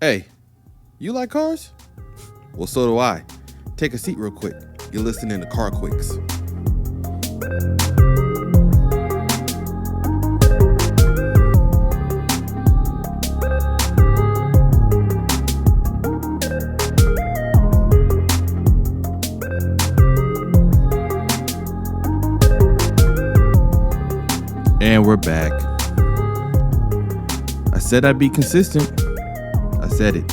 Hey, you like cars? Well, so do I. Take a seat real quick. You're listening to CarQuicks. And we're back. I said I'd be consistent. I said it.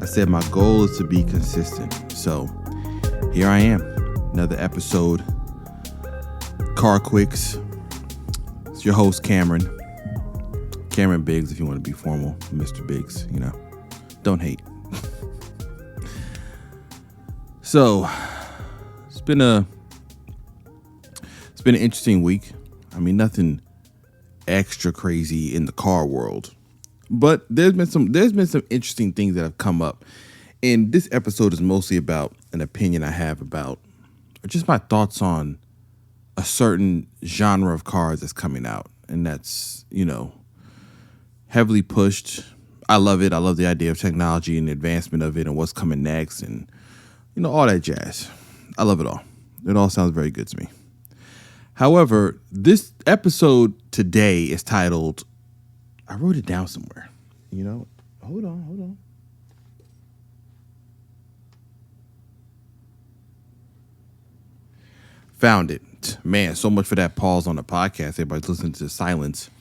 I said my goal is to be consistent. So here I am. Another episode. CarQuicks. It's your host, Cameron. Cameron Biggs, if you want to be formal. Mr. Biggs, you know. Don't hate. So it's been an interesting week. I mean, nothing extra crazy in the car world, but there's been some interesting things that have come up. And this episode is mostly about an opinion I have about, or just my thoughts on a certain genre of cars that's coming out. And that's, heavily pushed. I love it. I love the idea of technology and the advancement of it and what's coming next and, all that jazz. I love it all. It all sounds very good to me. However, this episode today is titled, I wrote it down somewhere, hold on. Found it. Man, so much for that pause on the podcast. Everybody's listening to the silence.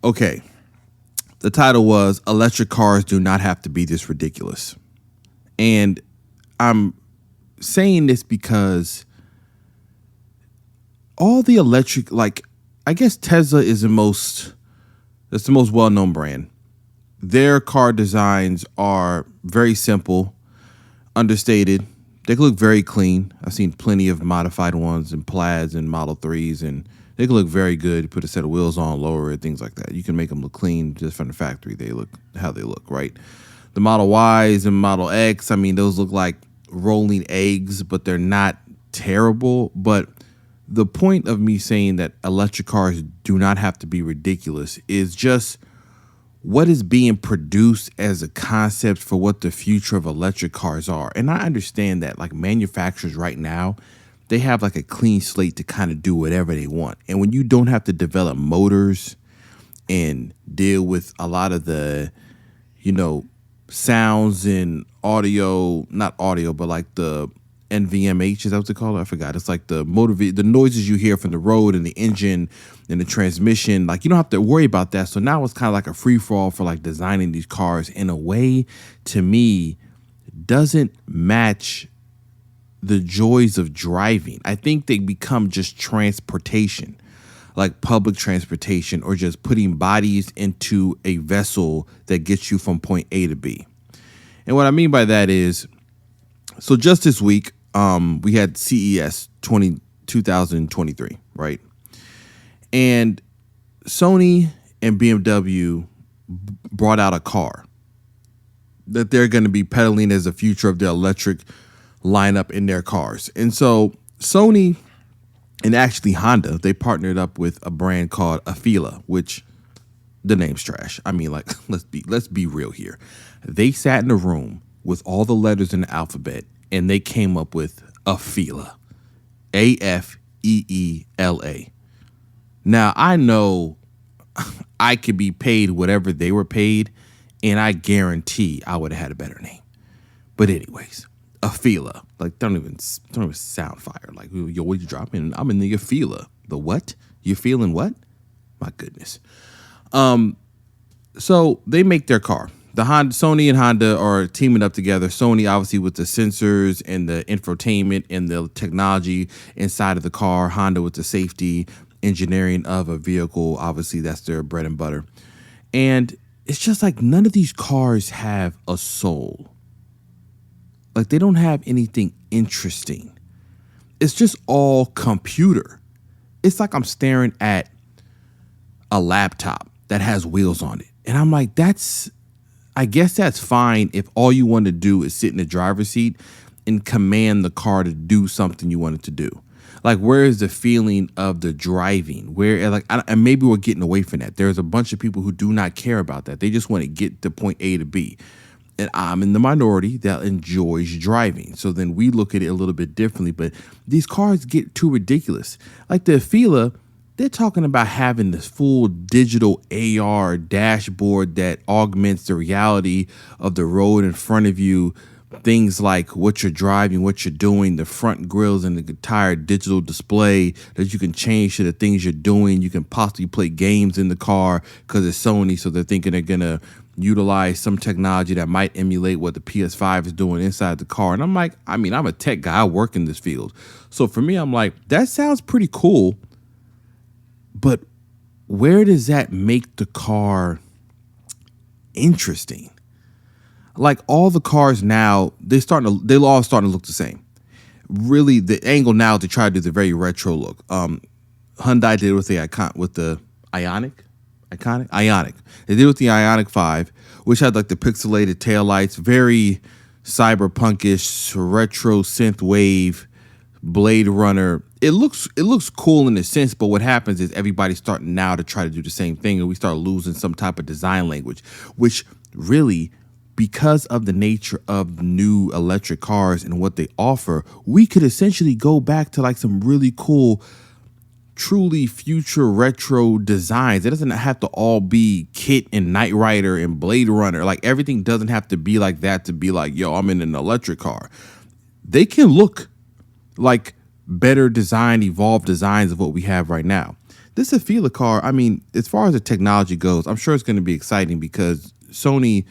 Okay. The title was, Electric Cars Do Not Have to Be This Ridiculous. And I'm saying this because all the electric, I guess Tesla is the most well-known brand. Their car designs are very simple, understated. They can look very clean. I've seen plenty of modified ones and Plaids and Model 3s, and they can look very good. You put a set of wheels on, lower it, things like that. You can make them look clean just from the factory. They look how they look, right? The Model Ys and Model X, those look like rolling eggs, but they're not terrible. But the point of me saying that electric cars do not have to be ridiculous is just what is being produced as a concept for what the future of electric cars are. And I understand that manufacturers right now, they have a clean slate to kind of do whatever they want. And when you don't have to develop motors and deal with a lot of the, sounds and audio, not audio, but the NVMH, is that what they call it? I forgot. It's the the noises you hear from the road and the engine and the transmission. You don't have to worry about that. So now it's kind of a free for all for designing these cars in a way, to me, doesn't match the joys of driving. I think they become just transportation, like public transportation, or just putting bodies into a vessel that gets you from point A to B. And what I mean by that is, so just this week, we had CES 2023, right? And Sony and BMW brought out a car that they're going to be peddling as the future of their electric lineup in their cars. And so Sony and actually Honda, they partnered up with a brand called Afeela, which the name's trash. Let's be real here. They sat in a room with all the letters in the alphabet, and they came up with Afeela, Afeela. Now, I know I could be paid whatever they were paid, and I guarantee I would have had a better name. But anyways, Afeela, don't even sound fire. Yo, what you dropping? I'm in the Afeela. The what? You feeling what? My goodness. So they make their car. Sony and Honda are teaming up together. Sony, obviously, with the sensors and the infotainment and the technology inside of the car. Honda with the safety engineering of a vehicle. Obviously, that's their bread and butter. And it's just none of these cars have a soul. They don't have anything interesting. It's just all computer. It's I'm staring at a laptop that has wheels on it. And I'm I guess that's fine if all you want to do is sit in the driver's seat and command the car to do something you want it to do. Like, where is the feeling of the driving? Where, like, and maybe we're getting away from that. There's a bunch of people who do not care about that. They just want to get to point A to B. And I'm in the minority that enjoys driving. So then we look at it a little bit differently. But these cars get too ridiculous. Like the Afeela, they're talking about having this full digital AR dashboard that augments the reality of the road in front of you. Things like what you're driving, what you're doing, the front grills and the entire digital display that you can change to the things you're doing. You can possibly play games in the car because it's Sony. So they're thinking they're going to utilize some technology that might emulate what the PS5 is doing inside the car. And I'm like, I mean, I'm a tech guy. I work in this field. So for me, I'm like, that sounds pretty cool. But where does that make the car interesting? Like all the cars now, they're all starting to look the same. Really, the angle now to try to do the very retro look. Hyundai did it with the Ioniq. They did it with the Ioniq 5, which had like the pixelated taillights, very cyberpunkish, retro synth wave, Blade Runner. It looks cool in a sense, but what happens is everybody's starting now to try to do the same thing, and we start losing some type of design language, which really, because of the nature of new electric cars and what they offer, we could essentially go back to like some really cool, truly future retro designs. It doesn't have to all be Kit and Knight Rider and Blade Runner. Like everything doesn't have to be like that to be like, yo, I'm in an electric car. They can look like better design, evolved designs of what we have right now. This Afeela car, I mean, as far as the technology goes, I'm sure it's going to be exciting because Sony,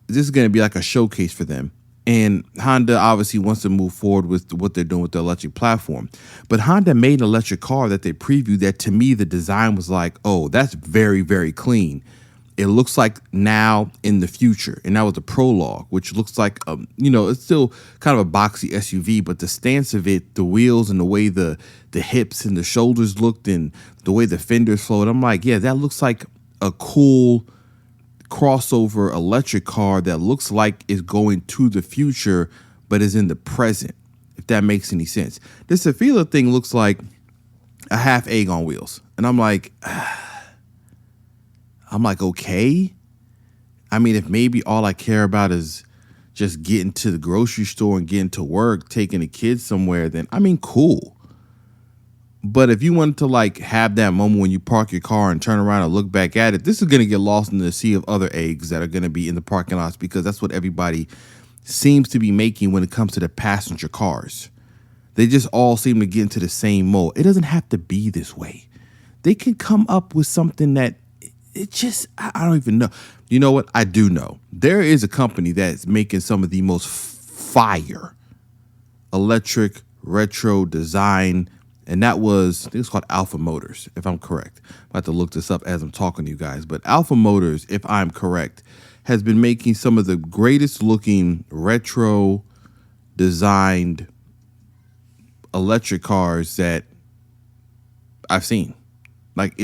this is going to be like a showcase for them. And Honda obviously wants to move forward with what they're doing with the electric platform. But Honda made an electric car that they previewed that to me, the design was like, oh, that's very, very clean. It looks like now in the future. And that was the Prologue, which looks like, it's still kind of a boxy SUV, but the stance of it, the wheels and the way the hips and the shoulders looked and the way the fenders flowed, I'm like, yeah, that looks like a cool crossover electric car that looks like it's going to the future, but is in the present, if that makes any sense. This Afeela thing looks like a half egg on wheels. And I'm like, okay. I mean, if maybe all I care about is just getting to the grocery store and getting to work, taking the kids somewhere, then I mean, cool. But if you want to like have that moment when you park your car and turn around and look back at it, this is going to get lost in the sea of other eggs that are going to be in the parking lots because that's what everybody seems to be making when it comes to the passenger cars. They just all seem to get into the same mold. It doesn't have to be this way. They can come up with something that I don't even know. You know what? I do know. There is a company that's making some of the most fire electric retro design. And that was, I think it's called Alpha Motors, if I'm correct. I have to look this up as I'm talking to you guys. But Alpha Motors, if I'm correct, has been making some of the greatest looking retro designed electric cars that I've seen. Like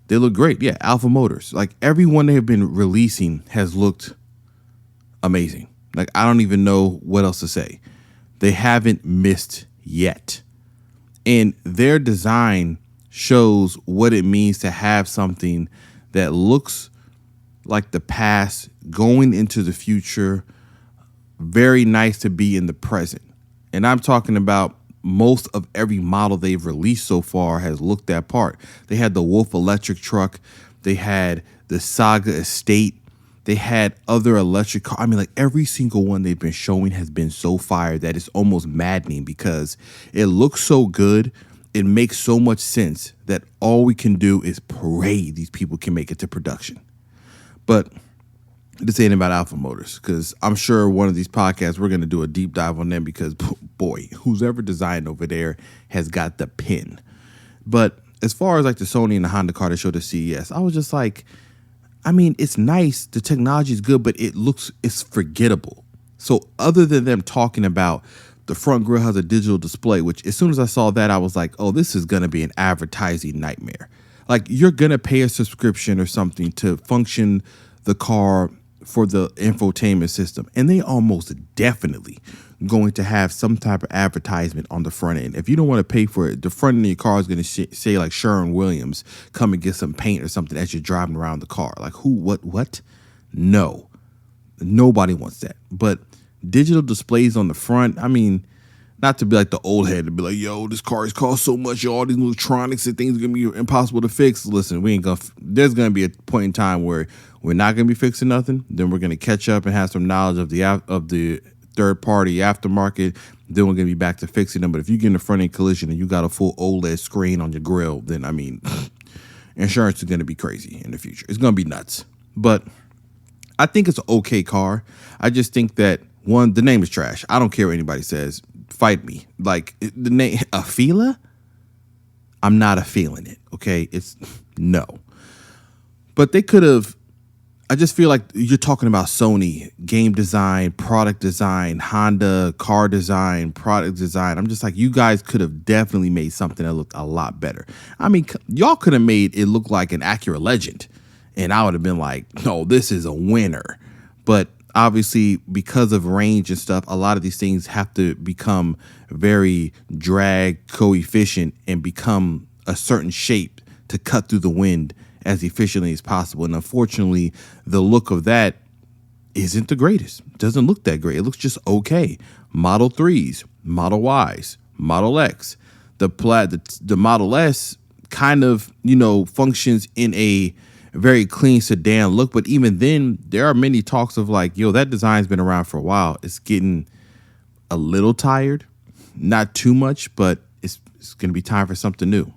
they look great. Yeah, Alpha Motors. Like every one they have been releasing has looked amazing. Like I don't even know what else to say. They haven't missed yet. And their design shows what it means to have something that looks like the past going into the future. Very nice to be in the present. And I'm talking about most of every model they've released so far has looked that part. They had the Wolf electric truck. They had the Saga Estate. They had other electric cars. I mean, like every single one they've been showing has been so fire that it's almost maddening because it looks so good. It makes so much sense that all we can do is pray these people can make it to production. But this ain't about Alpha Motors because I'm sure one of these podcasts we're going to do a deep dive on them because, boy, who's ever designed over there has got the pin. But as far as like the Sony and the Honda car that showed at CES, I was just like, I mean, it's nice. The technology is good, but it's forgettable. So other than them talking about the front grille has a digital display, which as soon as I saw that, I was like, oh, this is going to be an advertising nightmare. Like you're going to pay a subscription or something to function the car for the infotainment system, and they almost definitely going to have some type of advertisement on the front end. If you don't want to pay for it, the front end of your car is going to say like Sherwin Williams, come and get some paint or something as you're driving around the car. Like who, what? No, nobody wants that. But digital displays on the front, I mean, not to be like the old head to be like, yo, this car has cost so much, all these electronics and things are gonna be impossible to fix. Listen, we ain't gonna. There's gonna be a point in time where we're not gonna be fixing nothing. Then we're gonna catch up and have some knowledge of the third party aftermarket. Then we're gonna be back to fixing them. But if you get in a front end collision and you got a full OLED screen on your grill, then I mean, insurance is gonna be crazy in the future. It's gonna be nuts. But I think it's an okay car. I just think that one, the name is trash. I don't care what anybody says. Fight me. Like the name Afeela, I'm not a feeling it. Okay, it's no. But they could have. I just feel like you're talking about Sony game design, product design, Honda car design, product design. I'm just like, you guys could have definitely made something that looked a lot better. I mean, y'all could have made it look like an Acura Legend, and I would have been like, no, this is a winner. But obviously, because of range and stuff, a lot of these things have to become very drag coefficient and become a certain shape to cut through the wind as efficiently as possible. And unfortunately, the look of that isn't the greatest. It doesn't look that great. It looks just okay. Model 3s, Model Ys, Model X, the Model S kind of, functions in a very clean sedan look, but even then there are many talks of like, yo, that design's been around for a while. It's getting a little tired, not too much, but it's going to be time for something new.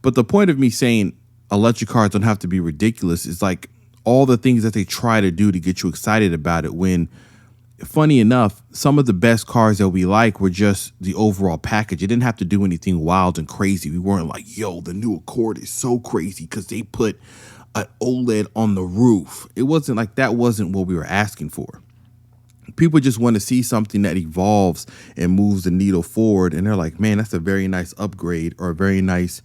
But the point of me saying electric cars don't have to be ridiculous is like all the things that they try to do to get you excited about it, when funny enough, some of the best cars that we like were just the overall package. It didn't have to do anything wild and crazy. We weren't like, yo, the new Accord is so crazy because they put an OLED on the roof. It wasn't like that. Wasn't what we were asking for. People just want to see something that evolves and moves the needle forward. And they're like, man, that's a very nice upgrade or a very nice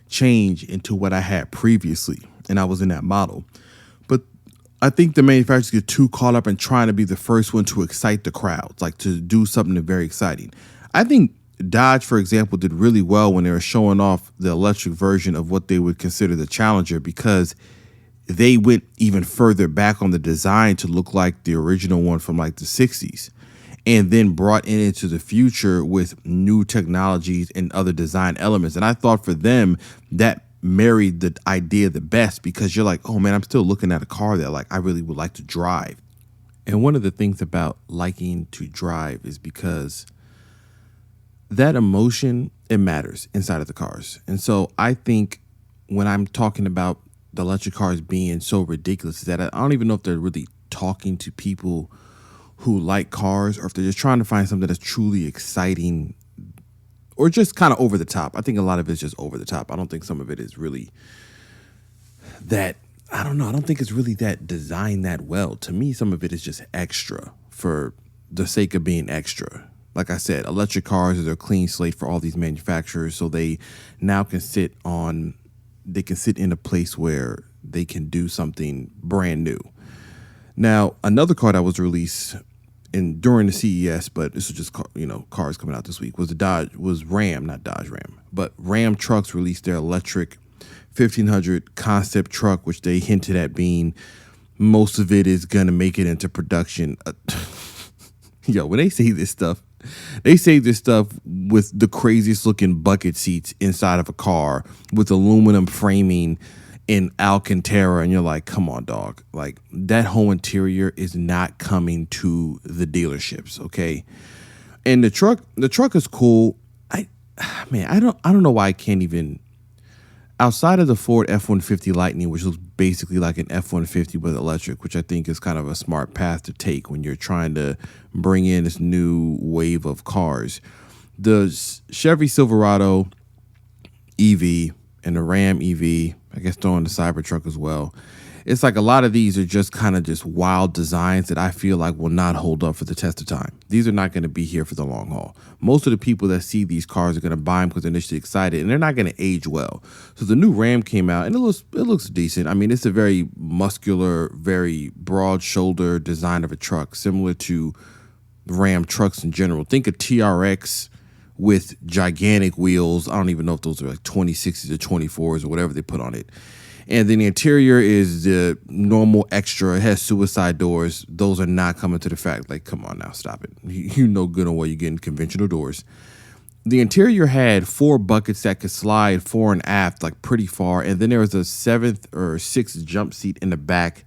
change into what I had previously. And I was in that model. But I think the manufacturers get too caught up in trying to be the first one to excite the crowds, like to do something very exciting. I think Dodge, for example, did really well when they were showing off the electric version of what they would consider the Challenger, because they went even further back on the design to look like the original one from like the 60s, and then brought it into the future with new technologies and other design elements. And I thought for them that married the idea the best, because you're like, oh man, I'm still looking at a car that like I really would like to drive. And one of the things about liking to drive is because that emotion, it matters inside of the cars. And so I think when I'm talking about the electric cars being so ridiculous, that I don't even know if they're really talking to people who like cars, or if they're just trying to find something that's truly exciting or just kind of over the top. I think a lot of it's just over the top. I don't think some of it is really that, I don't know. I don't think it's really that designed that well. To me, some of it is just extra for the sake of being extra. Like I said, electric cars is a clean slate for all these manufacturers, so they now can sit in a place where they can do something brand new. Now, another car that was released during the CES, but this was just cars coming out this week, was Ram, not Dodge Ram, but Ram Trucks released their electric 1500 concept truck, which they hinted at being most of it is gonna make it into production. Yo, when they say this stuff with the craziest looking bucket seats inside of a car with aluminum framing in Alcantara, and you're like, come on, dog. Like, that whole interior is not coming to the dealerships, okay? And the truck is cool. I don't know why I can't even, outside of the Ford F-150 Lightning, which looks basically like an F-150 but electric, which I think is kind of a smart path to take when you're trying to bring in this new wave of cars. The Chevy Silverado EV and the Ram EV, I guess throwing the Cybertruck as well, It's like a lot of these are just kind of just wild designs that I feel like will not hold up for the test of time. These are not going to be here for the long haul. Most of the people that see these cars are going to buy them because they're initially excited, and they're not going to age well. So the new Ram came out, and it looks decent. I mean, it's a very muscular, very broad shoulder design of a truck, similar to Ram trucks in general. Think of TRX with gigantic wheels. I don't even know if those are like 26s or 24s or whatever they put on it. And then the interior is the normal extra. It has suicide doors. Those are not coming to the fact. Like, come on now, stop it. You know good and well you're getting conventional doors. The interior had 4 buckets that could slide fore and aft, like pretty far. And then there was a 7th or 6th jump seat in the back,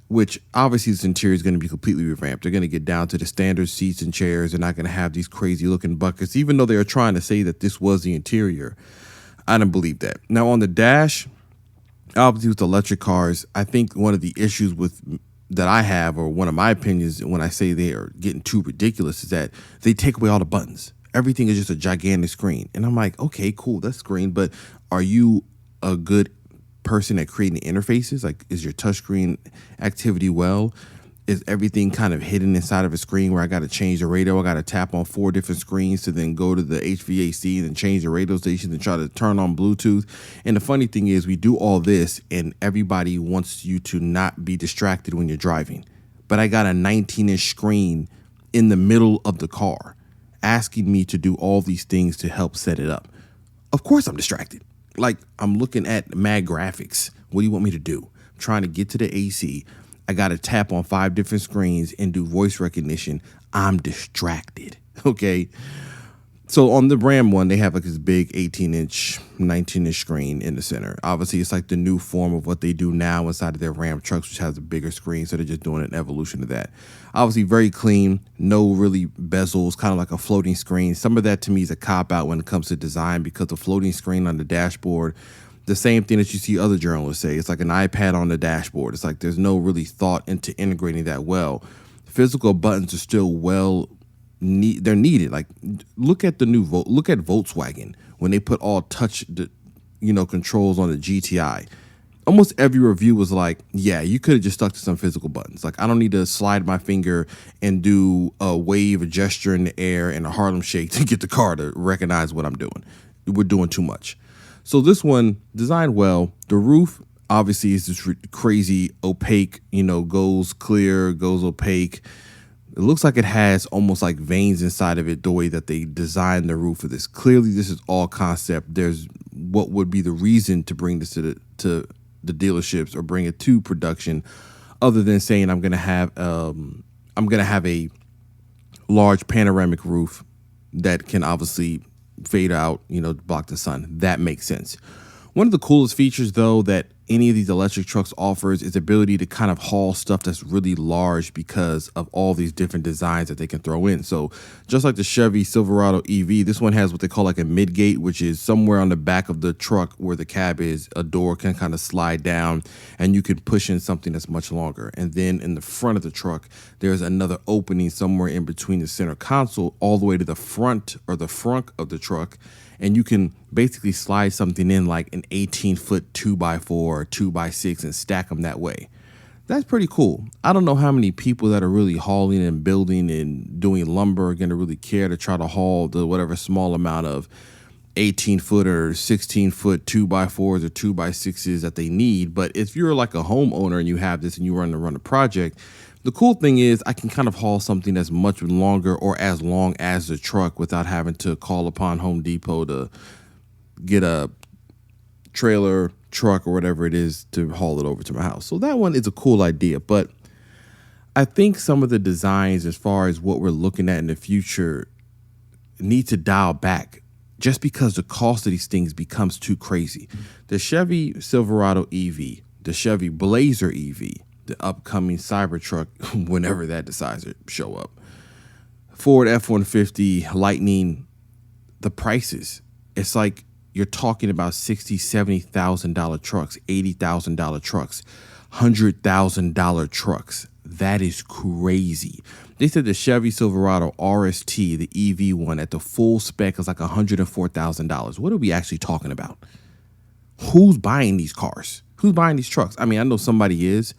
which obviously this interior is going to be completely revamped. They're going to get down to the standard seats and chairs. They're not going to have these crazy looking buckets, even though they are trying to say that this was the interior. I don't believe that. Now on the dash, obviously with electric cars, I think one of the issues that I have, or one of my opinions when I say they are getting too ridiculous, is that they take away all the buttons. Everything is just a gigantic screen. And I'm like, okay, cool, that's screen, but are you a good person at creating interfaces? Like, is your touchscreen activity well? Is everything kind of hidden inside of a screen where I got to change the radio? I got to tap on 4 different screens to then go to the HVAC and then change the radio station and try to turn on Bluetooth. And the funny thing is, we do all this and everybody wants you to not be distracted when you're driving. But I got a 19-inch screen in the middle of the car asking me to do all these things to help set it up. Of course I'm distracted. Like, I'm looking at mad graphics. What do you want me to do? I'm trying to get to the AC. I got to tap on 5 different screens and do voice recognition. I'm distracted. Okay. So on the Ram one, they have like this big 18-inch, 19-inch screen in the center. Obviously, it's like the new form of what they do now inside of their Ram trucks, which has a bigger screen. So they're just doing an evolution of that. Obviously, very clean, no really bezels, kind of like a floating screen. Some of that to me is a cop-out when it comes to design, because the floating screen on the dashboard, the same thing that you see other journalists say. It's like an iPad on the dashboard. It's like there's no really thought into integrating that well. Physical buttons are still they're needed. Like, look at the new look at Volkswagen when they put all touch controls on the GTI. Almost every review was like, yeah, you could have just stuck to some physical buttons. Like, I don't need to slide my finger and do a wave, a gesture in the air, and a Harlem Shake to get the car to recognize what I'm doing. We're doing too much. So this one, designed well. The roof obviously is this crazy opaque, goes clear, goes opaque. It looks like it has almost like veins inside of it, the way that they designed the roof of this. Clearly, this is all concept. There's what would be the reason to bring this to the dealerships or bring it to production, other than saying I'm gonna have a large panoramic roof that can obviously fade out, block the sun. That makes sense. One of the coolest features, though, that any of these electric trucks offers is the ability to kind of haul stuff that's really large because of all these different designs that they can throw in. So just like the Chevy Silverado EV, this one has what they call like a midgate, which is somewhere on the back of the truck where the cab is. A door can kind of slide down and you can push in something that's much longer. And then in the front of the truck, there's another opening somewhere in between the center console all the way to the front or the frunk of the truck. And you can basically slide something in like an 18-foot 2x4 or 2x6 and stack them that way. That's pretty cool. I don't know how many people that are really hauling and building and doing lumber are going to really care to try to haul the whatever small amount of 18-foot or 16-foot 2x4s or 2x6s that they need. But if you're like a homeowner and you have this and you run a project, the cool thing is I can kind of haul something that's much longer or as long as the truck without having to call upon Home Depot to get a trailer, truck, or whatever it is to haul it over to my house. So that one is a cool idea. But I think some of the designs as far as what we're looking at in the future need to dial back just because the cost of these things becomes too crazy. The Chevy Silverado EV, the Chevy Blazer EV, the upcoming Cybertruck, whenever that decides to show up, Ford F-150, Lightning, the prices, it's like you're talking about $60,000, $70,000 trucks, $80,000 trucks, $100,000 trucks. That is crazy. They said the Chevy Silverado RST, the EV one, at the full spec is like $104,000. What are we actually talking about? Who's buying these cars? Who's buying these trucks? I mean, I know somebody is,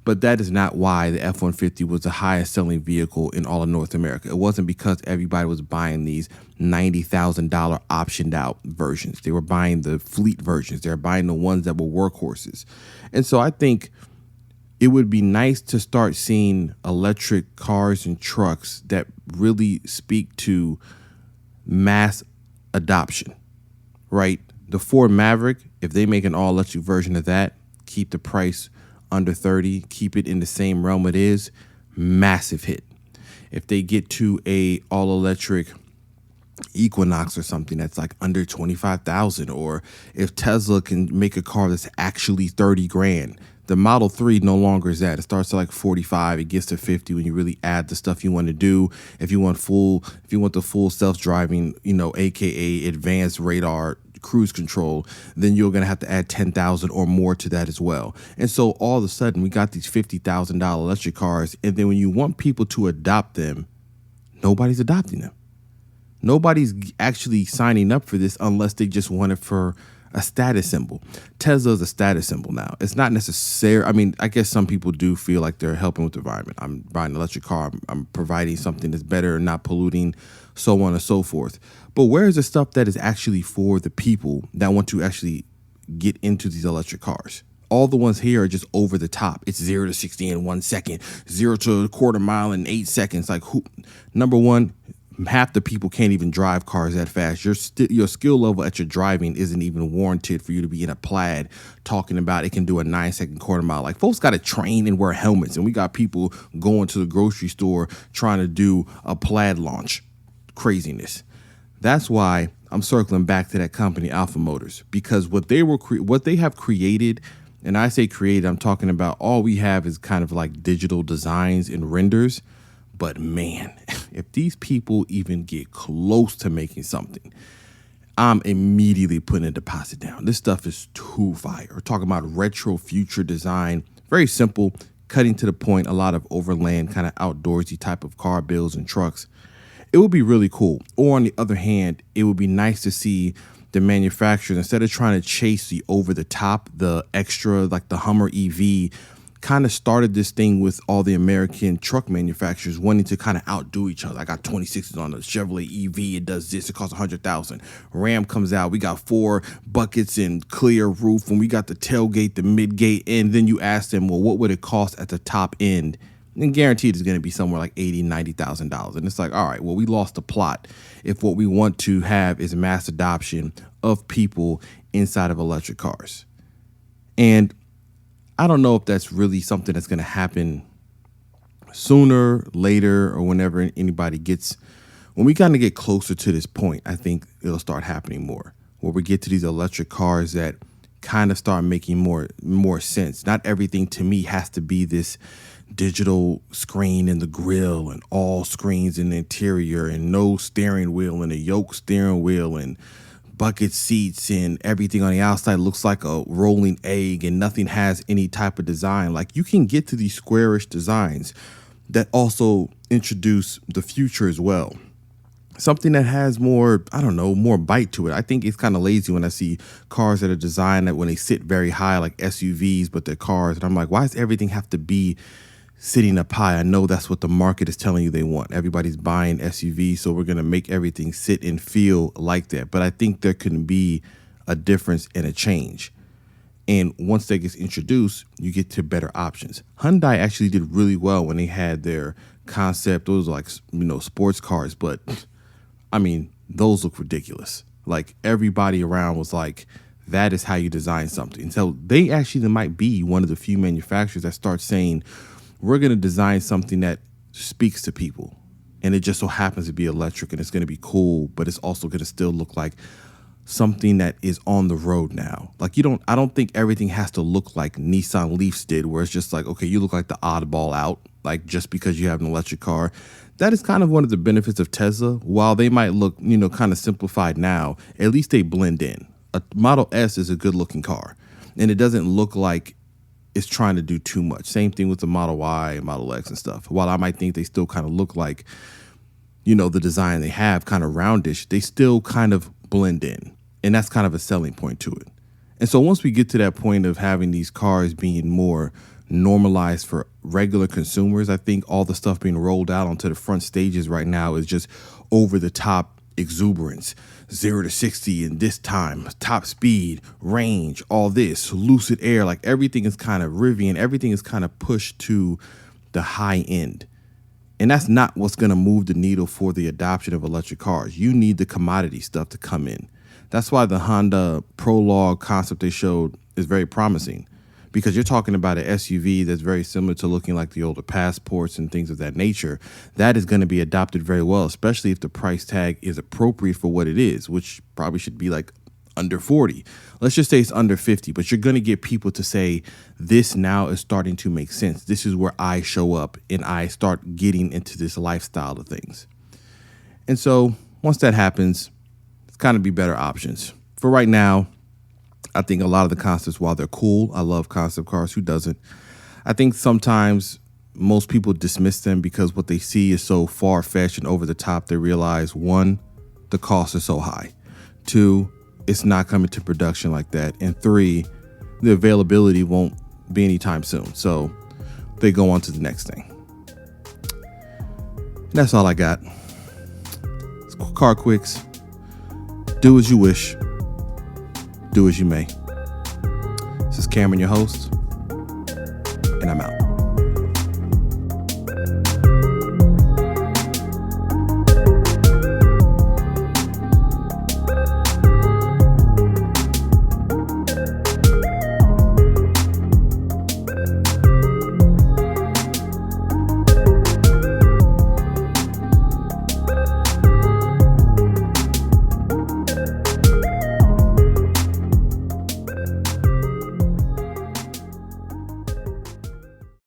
but that is not why the F-150 was the highest selling vehicle in all of North America. It wasn't because everybody was buying these $90,000 optioned out versions. They were buying the fleet versions. They were buying the ones that were workhorses. And so I think it would be nice to start seeing electric cars and trucks that really speak to mass adoption, right? The Ford Maverick, if they make an all-electric version of that, keep the price under 30, keep it in the same realm it is, massive hit. If they get to a all-electric Equinox or something that's like under 25,000, or if Tesla can make a car that's actually 30 grand, the Model 3 no longer is that. It starts at like 45. It gets to 50 when you really add the stuff you want to do. If you want the full self-driving, AKA advanced radar cruise control, then you're going to have to add 10,000 or more to that as well. And so all of a sudden we got these $50,000 electric cars. And then when you want people to adopt them, nobody's adopting them. Nobody's actually signing up for this unless they just want it for a status symbol. Tesla is a status symbol now. It's not necessary. I mean, I guess some people do feel like they're helping with the environment. I'm buying an electric car. I'm providing something that's better and not polluting, so on and so forth. But where is the stuff that is actually for the people that want to actually get into these electric cars? All the ones here are just over the top. It's 0 to 60 in 1 second, 0 to a quarter mile in 8 seconds. Like, who? Number one, half the people can't even drive cars that fast. Your skill level at your driving isn't even warranted for you to be in a Plaid talking about it can do a 9-second quarter mile. Like, folks got to train and wear helmets, and we got people going to the grocery store trying to do a Plaid launch. Craziness. That's why I'm circling back to that company, Alpha Motors, because what they have created, and I say created, I'm talking about all we have is kind of like digital designs and renders. But man, if these people even get close to making something, I'm immediately putting a deposit down. This stuff is too fire. We're talking about retro future design. Very simple, cutting to the point, a lot of overland, kind of outdoorsy type of car builds and trucks. It would be really cool. Or on the other hand, it would be nice to see the manufacturers, instead of trying to chase the over the top, the extra, like the Hummer EV, kind of started this thing with all the American truck manufacturers wanting to kind of outdo each other. I got 26s on the Chevrolet EV. It does this. It costs $100,000. Ram comes out. We got 4 buckets and clear roof, and we got the tailgate, the midgate, and then you ask them, well, what would it cost at the top end? And guaranteed it's going to be somewhere like $80,000, $90,000. And it's like, all right, well, we lost the plot if what we want to have is mass adoption of people inside of electric cars. And I don't know if that's really something that's going to happen sooner, later, or whenever anybody gets. When we kind of get closer to this point, I think it'll start happening more, where we get to these electric cars that kind of start making more sense. Not everything to me has to be this digital screen in the grill and all screens in the interior and no steering wheel and a yoke steering wheel and bucket seats and everything on the outside looks like a rolling egg and nothing has any type of design. Like, you can get to these squarish designs that also introduce the future as well. Something that has more, more bite to it. I think it's kind of lazy when I see cars that are designed that when they sit very high, like SUVs, but they're cars. And I'm like, why does everything have to be sitting up high? I know that's what the market is telling you they want. Everybody's buying SUVs, so we're going to make everything sit and feel like that. But I think there can be a difference and a change. And once that gets introduced, you get to better options. Hyundai actually did really well when they had their concept. Those were like, sports cars. But, I mean, those look ridiculous. Like, everybody around was like, that is how you design something. So they actually might be one of the few manufacturers that start saying, we're going to design something that speaks to people. And it just so happens to be electric, and it's going to be cool, but it's also going to still look like something that is on the road now. Like, I don't think everything has to look like Nissan Leafs did, where it's just like, okay, you look like the oddball out, like just because you have an electric car. That is kind of one of the benefits of Tesla. While they might look, kind of simplified now, at least they blend in. A Model S is a good looking car, and it doesn't look like it's trying to do too much. Same thing with the Model Y and Model X and stuff. While I might think they still kind of look like, the design they have, kind of roundish, they still kind of blend in. And that's kind of a selling point to it. And so once we get to that point of having these cars being more normalized for regular consumers, I think all the stuff being rolled out onto the front stages right now is just over the top exuberance. 0 to 60 in this time, top speed, range, all this, lucid air, like everything is kind of Rivian, everything is kind of pushed to the high end. And that's not what's going to move the needle for the adoption of electric cars. You need the commodity stuff to come in. That's why the Honda Prologue concept they showed is very promising, because you're talking about an SUV that's very similar to looking like the older Passports and things of that nature. That is going to be adopted very well, especially if the price tag is appropriate for what it is, which probably should be like under 40. Let's just say it's under 50, but you're going to get people to say, this now is starting to make sense. This is where I show up and I start getting into this lifestyle of things. And so once that happens, it's kind of be better options. For right now, I think a lot of the concepts, while they're cool, I love concept cars. Who doesn't? I think sometimes most people dismiss them because what they see is so far-fetched and over the top. They realize, one, the costs are so high. Two, it's not coming to production like that. And three, the availability won't be anytime soon. So they go on to the next thing. And that's all I got. It's CarQuicks. Do as you wish. Do as you may. This is Cameron, your host, and I'm out.